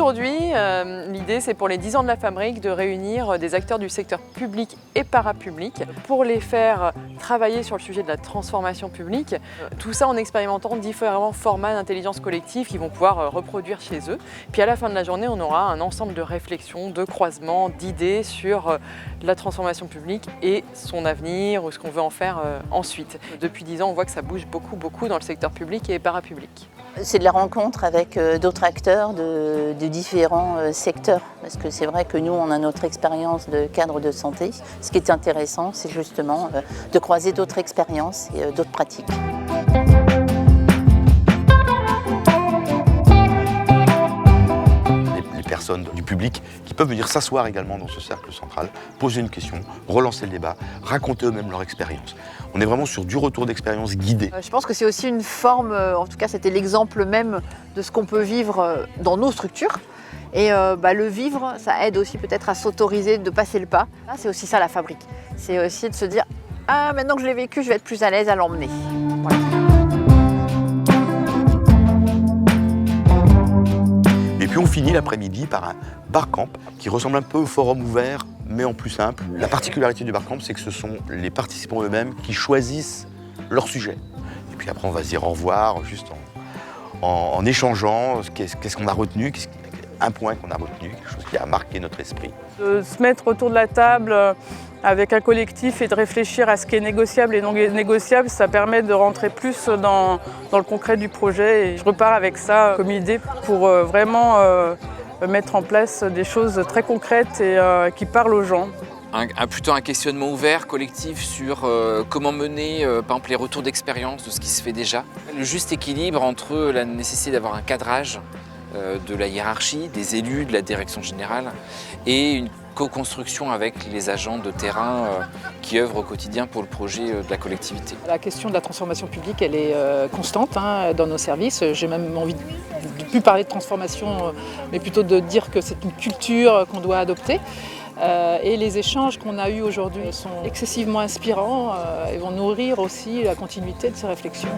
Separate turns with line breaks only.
Aujourd'hui, l'idée c'est pour les 10 ans de la Fabrique de réunir des acteurs du secteur public et parapublic pour les faire travailler sur le sujet de la transformation publique. Tout ça en expérimentant différents formats d'intelligence collective qu'ils vont pouvoir reproduire chez eux. Puis à la fin de la journée, on aura un ensemble de réflexions, de croisements, d'idées sur la transformation publique et son avenir ou ce qu'on veut en faire ensuite. Depuis 10 ans, on voit que ça bouge beaucoup dans le secteur public et parapublic.
C'est de la rencontre avec d'autres acteurs de différents secteurs. Parce que c'est vrai que nous, on a notre expérience de cadre de santé. Ce qui est intéressant, c'est justement de croiser d'autres expériences et d'autres pratiques.
Les personnes du public qui peuvent venir s'asseoir également dans ce cercle central, poser une question, relancer le débat, raconter eux-mêmes leur expérience. On est vraiment sur du retour d'expérience guidé.
Je pense que c'est aussi une forme, en tout cas c'était l'exemple même de ce qu'on peut vivre dans nos structures. Et le vivre, ça aide aussi peut-être à s'autoriser de passer le pas. Là, c'est aussi ça la Fabrique. C'est aussi de se dire « Ah, maintenant que je l'ai vécu, je vais être plus à l'aise à l'emmener. » Voilà.
Et puis on finit l'après-midi par un barcamp qui ressemble un peu au forum ouvert, mais en plus simple. La particularité du barcamp, c'est que ce sont les participants eux-mêmes qui choisissent leur sujet. Et puis après, on va se dire au revoir, juste en échangeant qu'est-ce qu'on a retenu, un point qu'on a retenu, quelque chose qui a marqué notre esprit.
De se mettre autour de la table avec un collectif et de réfléchir à ce qui est négociable et non négociable, ça permet de rentrer plus dans le concret du projet. Et je repars avec ça comme idée pour vraiment mettre en place des choses très concrètes et qui parlent aux gens.
Plutôt un questionnement ouvert, collectif, sur comment mener par exemple, les retours d'expérience de ce qui se fait déjà. Le juste équilibre entre la nécessité d'avoir un cadrage de la hiérarchie, des élus, de la direction générale et une co-construction avec les agents de terrain qui œuvrent au quotidien pour le projet de la collectivité.
La question de la transformation publique, elle est constante dans nos services. J'ai même envie de ne plus parler de transformation, mais plutôt de dire que c'est une culture qu'on doit adopter. Et les échanges qu'on a eus aujourd'hui sont excessivement inspirants et vont nourrir aussi la continuité de ces réflexions.